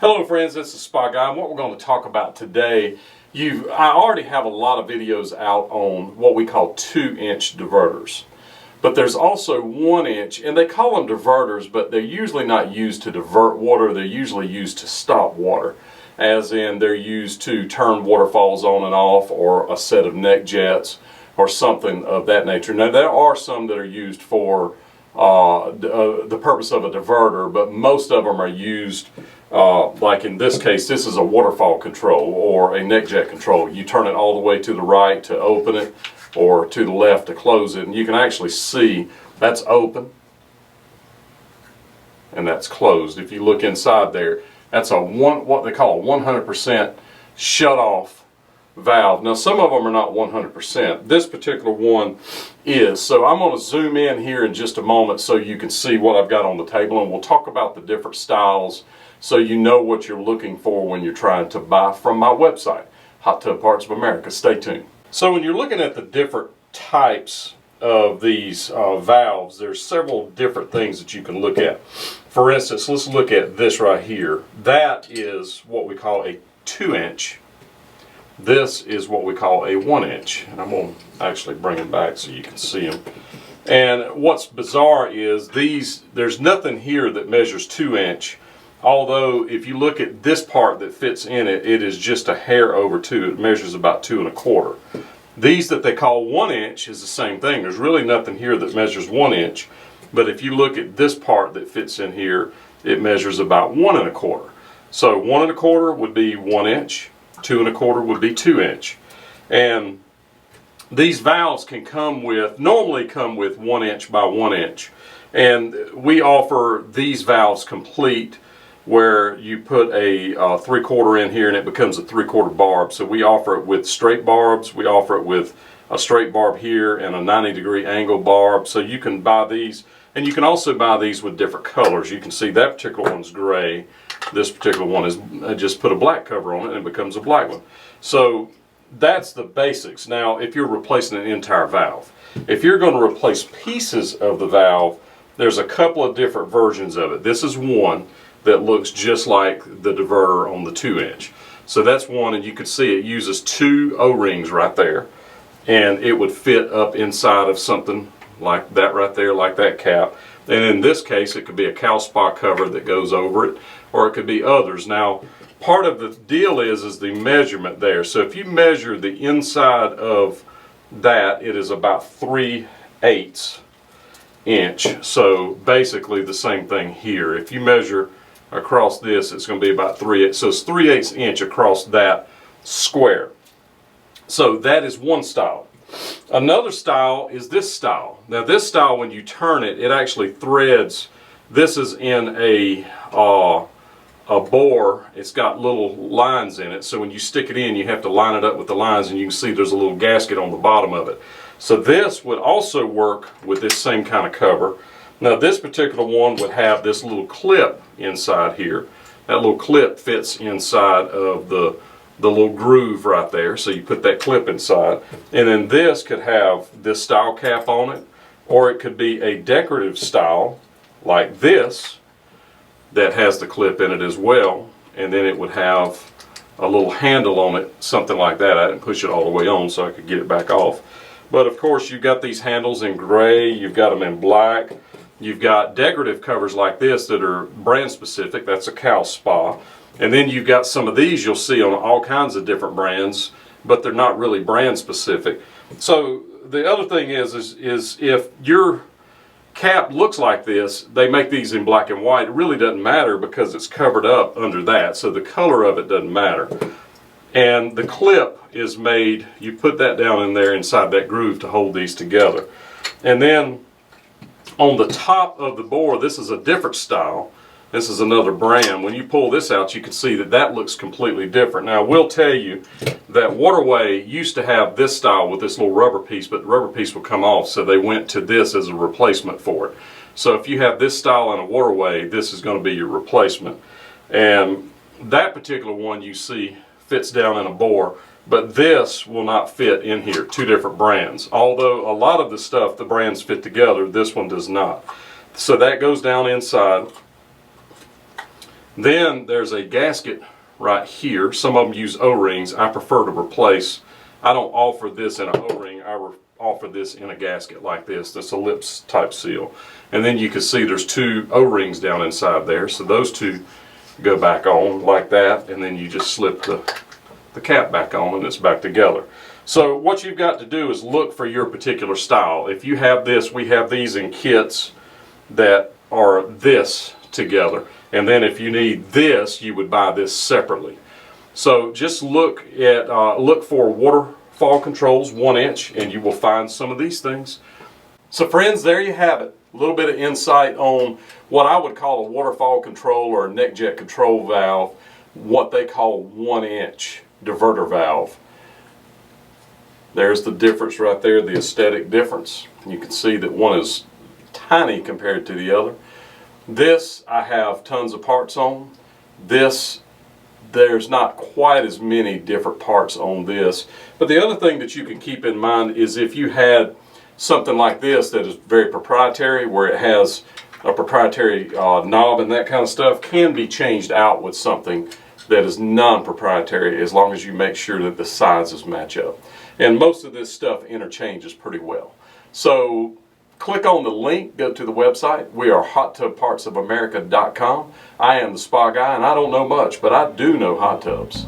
Hello friends, this is Spa Guy, and what we're going to talk about today, I already have a lot of videos out on what we call 2-inch diverters. But there's also 1-inch, and they call them diverters, but they're usually not used to divert water, they're usually used to stop water. As in, they're used to turn waterfalls on and off, or a set of neck jets, or something of that nature. Now there are some that are used for the purpose of a diverter, but most of them are used like in this case, this is a waterfall control or a neck jet control. You turn it all the way to the right to open it, or to the left to close it, and you can actually see that's open and that's closed. If you look inside there, that's what they call a 100% shut off valve. Now some of them are not 100%. This particular one is. So I'm going to zoom in here in just a moment so you can see what I've got on the table, and we'll talk about the different styles so you know what you're looking for when you're trying to buy from my website, Hot Tub Parts of America. Stay tuned. So when you're looking at the different types of these valves, there's several different things that you can look at. For instance, let's look at this right here. That is what we call a 2-inch. This is what we call a 1-inch. And I'm going to actually bring them back so you can see them. And what's bizarre is there's nothing here that measures 2-inch. Although if you look at this part that fits in it, it is just a hair over 2. It measures about 2 1/4. These that they call 1-inch is the same thing. There's really nothing here that measures 1-inch. But if you look at this part that fits in here, it measures about 1 1/4. So 1 1/4 would be 1-inch. 2 1/4 would be 2-inch. And these valves can normally come with 1-inch by 1-inch. And we offer these valves complete, where you put a 3/4 in here and it becomes a 3/4 barb. So we offer it with straight barbs, we offer it with a straight barb here and a 90-degree angle barb. So you can buy these, and you can also buy these with different colors. You can see that particular one's gray. This particular one is, I just put a black cover on it and it becomes a black one. So that's the basics. Now if you're replacing an entire valve, if you're going to replace pieces of the valve, there's a couple of different versions of it. This is one that looks just like the diverter on the 2-inch. So that's one, and you can see it uses 2 O-rings right there, and it would fit up inside of something like that right there, like that cap. And in this case, it could be a cow spa cover that goes over it, or it could be others. Now, part of the deal is the measurement there. So if you measure the inside of that, it is about 3/8 inch. So basically the same thing here. If you measure across this, it's going to be about 3/8. So it's 3/8 inch across that square. So that is one style. Another style is this style. Now this style, when you turn it, it actually threads. This is in a bore. It's got little lines in it. So when you stick it in, you have to line it up with the lines, and you can see there's a little gasket on the bottom of it. So this would also work with this same kind of cover. Now this particular one would have this little clip inside here. That little clip fits inside of the little groove right there. So you put that clip inside. And then this could have this style cap on it, or it could be a decorative style like this that has the clip in it as well. And then it would have a little handle on it, something like that. I didn't push it all the way on so I could get it back off. But of course you've got these handles in gray, you've got them in black. You've got decorative covers like this that are brand specific. That's a cow spa. And then you've got some of these you'll see on all kinds of different brands, but they're not really brand specific. So the other thing is if your cap looks like this, they make these in black and white. It really doesn't matter because it's covered up under that. So the color of it doesn't matter. And the clip is made, you put that down in there inside that groove to hold these together. And then on the top of the bore, this is a different style. This is another brand. When you pull this out, you can see that that looks completely different. Now, I will tell you that Waterway used to have this style with this little rubber piece, but the rubber piece will come off, so they went to this as a replacement for it. So if you have this style in a Waterway, this is going to be your replacement. And that particular one you see fits down in a bore, but this will not fit in here. 2 different brands. Although a lot of the stuff, the brands fit together, this one does not. So that goes down inside. Then there's a gasket right here. Some of them use O-rings. I prefer to replace. I don't offer this in an O-ring. I offer this in a gasket like this. This ellipse type seal. And then you can see there's 2 O-rings down inside there. So those 2 go back on like that, and then you just slip the cap back on and it's back together. So what you've got to do is look for your particular style. If you have this, we have these in kits that are this together. And then if you need this, you would buy this separately. So just look for waterfall controls 1 inch, and you will find some of these things. So friends, there you have it. A little bit of insight on what I would call a waterfall control or a neck jet control valve, what they call 1 inch diverter valve. There's the difference right there, the aesthetic difference. You can see that one is tiny compared to the other. This I have tons of parts on. This, there's not quite as many different parts on this. But the other thing that you can keep in mind is if you had something like this that is very proprietary, where it has a proprietary knob and that kind of stuff, can be changed out with something that is non-proprietary, as long as you make sure that the sizes match up. And most of this stuff interchanges pretty well. So click on the link, go to the website. We are hottubpartsofamerica.com. I am the spa guy, and I don't know much, but I do know hot tubs.